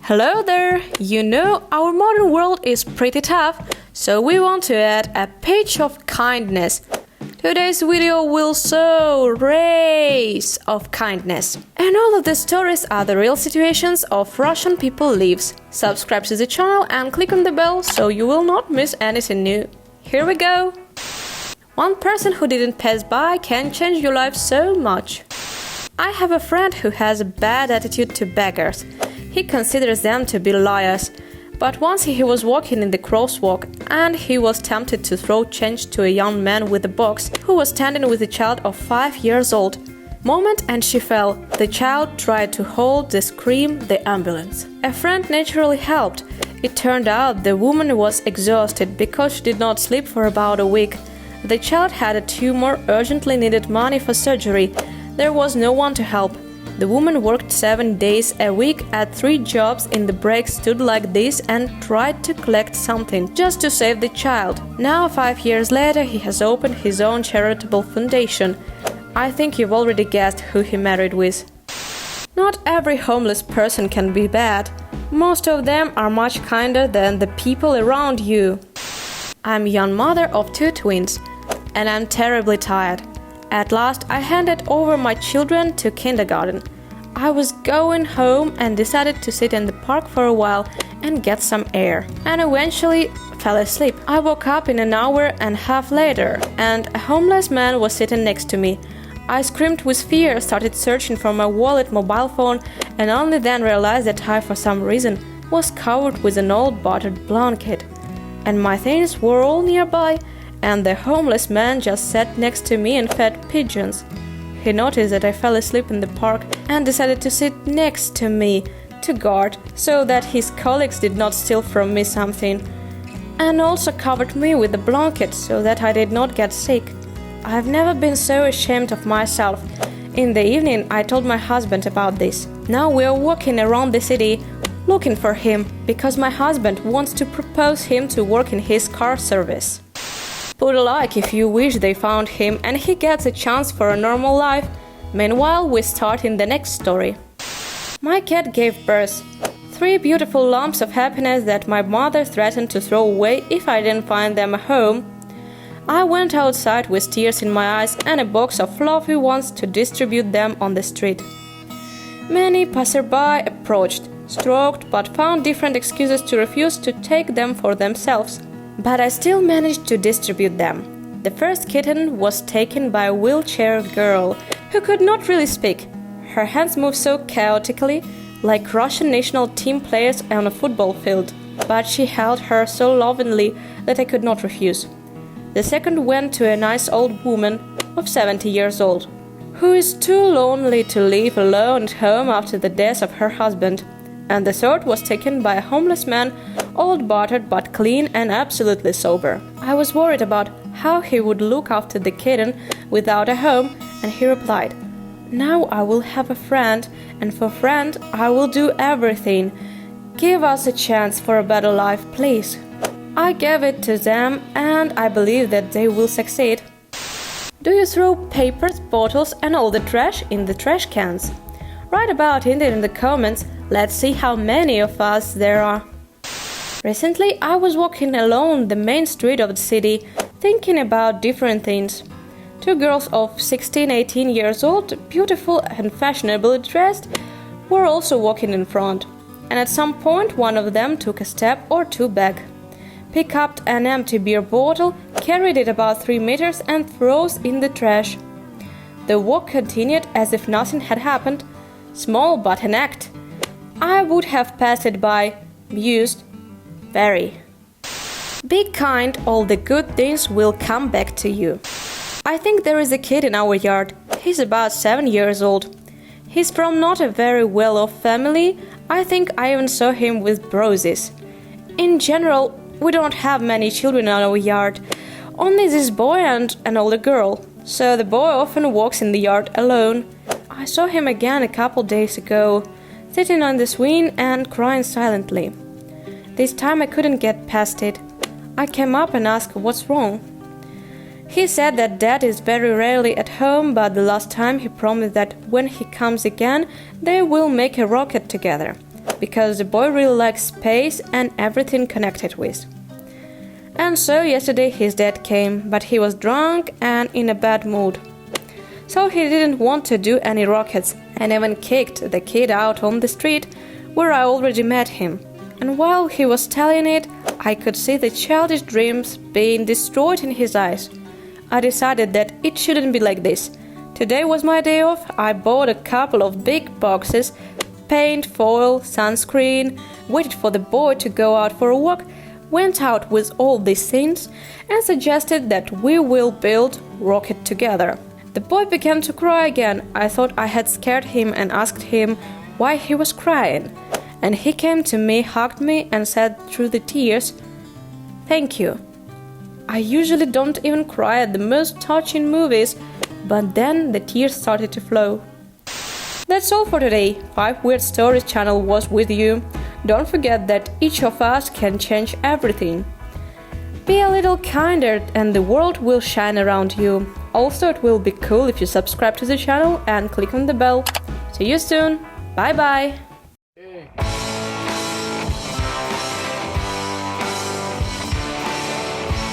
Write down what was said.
Hello there! You know, our modern world is pretty tough, so we want to add a page of kindness. Today's video will show rays of kindness. And all of the stories are the real situations of Russian people lives. Subscribe to the channel and click on the bell so you will not miss anything new. Here we go! One person who didn't pass by can change your life so much. I have a friend who has a bad attitude to beggars. He considers them to be liars. But once he was walking in the crosswalk and he was tempted to throw change to a young man with a box who was standing with a child of 5 years old. Moment and she fell. The child tried to hold the scream the ambulance. A friend naturally helped. It turned out the woman was exhausted because she did not sleep for about a week. The child had a tumor, urgently needed money for surgery. There was no one to help. The woman worked 7 days a week at 3 jobs. In the break stood like this and tried to collect something just to save the child. Now 5 years later he has opened his own charitable foundation. I think you've already guessed who he married with. Not every homeless person can be bad. Most of them are much kinder than the people around you. I'm a young mother of 2 twins and I'm terribly tired. At last, I handed over my children to kindergarten. I was going home and decided to sit in the park for a while and get some air, and eventually fell asleep. I woke up in an hour and a half later, and a homeless man was sitting next to me. I screamed with fear, started searching for my wallet, mobile phone, and only then realized that I, for some reason, was covered with an old battered blanket. And my things were all nearby, and the homeless man just sat next to me and fed pigeons. He noticed that I fell asleep in the park and decided to sit next to me to guard so that his colleagues did not steal from me something, and also covered me with a blanket so that I did not get sick. I've never been so ashamed of myself. In the evening, I told my husband about this. Now we are walking around the city looking for him because my husband wants to propose him to work in his car service. Put a like if you wish they found him and he gets a chance for a normal life. Meanwhile, we start in the next story. My cat gave birth. 3 beautiful lumps of happiness that my mother threatened to throw away if I didn't find them a home. I went outside with tears in my eyes and a box of fluffy ones to distribute them on the street. Many passersby approached, stroked, but found different excuses to refuse to take them for themselves. But I still managed to distribute them. The first kitten was taken by a wheelchair girl who could not really speak. Her hands moved so chaotically, like Russian national team players on a football field. But she held her so lovingly that I could not refuse. The second went to a nice old woman of 70 years old, who is too lonely to live alone at home after the death of her husband. And the third was taken by a homeless man, old battered but clean and absolutely sober. I was worried about how he would look after the kitten without a home, and he replied, "Now I will have a friend, and for friend I will do everything. Give us a chance for a better life, please." I gave it to them, and I believe that they will succeed. Do you throw papers, bottles and all the trash in the trash cans? Write about it in the comments. Let's see how many of us there are. Recently, I was walking along the main street of the city, thinking about different things. 2 girls of 16-18 years old, beautiful and fashionably dressed, were also walking in front. And at some point, one of them took a step or 2 back, picked up an empty beer bottle, carried it about 3 meters and throws in the trash. The walk continued as if nothing had happened. Small but an act. I would have passed it by, mused, very. Be kind, all the good things will come back to you. I think there is a kid in our yard. He's about 7 years old. He's from not a very well-off family. I think I even saw him with bruises. In general, we don't have many children in our yard. Only this boy and an older girl. So the boy often walks in the yard alone. I saw him again a couple days ago, sitting on the swing and crying silently. This time I couldn't get past it. I came up and asked what's wrong. He said that Dad is very rarely at home, but the last time he promised that when he comes again, they will make a rocket together. because the boy really likes space and everything connected with. And so yesterday his dad came, but he was drunk and in a bad mood. So he didn't want to do any rockets and even kicked the kid out on the street where I already met him. And while he was telling it, I could see the childish dreams being destroyed in his eyes. I decided that it shouldn't be like this. Today was my day off. I bought a couple of big boxes, paint, foil, sunscreen, waited for the boy to go out for a walk, went out with all these things and suggested that we will build rocket together. The boy began to cry again. I thought I had scared him and asked him why he was crying. And he came to me, hugged me and said through the tears, "Thank you." I usually don't even cry at the most touching movies, but then the tears started to flow. That's all for today. 5 Weird Stories channel was with you. Don't forget that each of us can change everything. Be a little kinder and the world will shine around you. Also, it will be cool if you subscribe to the channel and click on the bell. See you soon. Bye bye.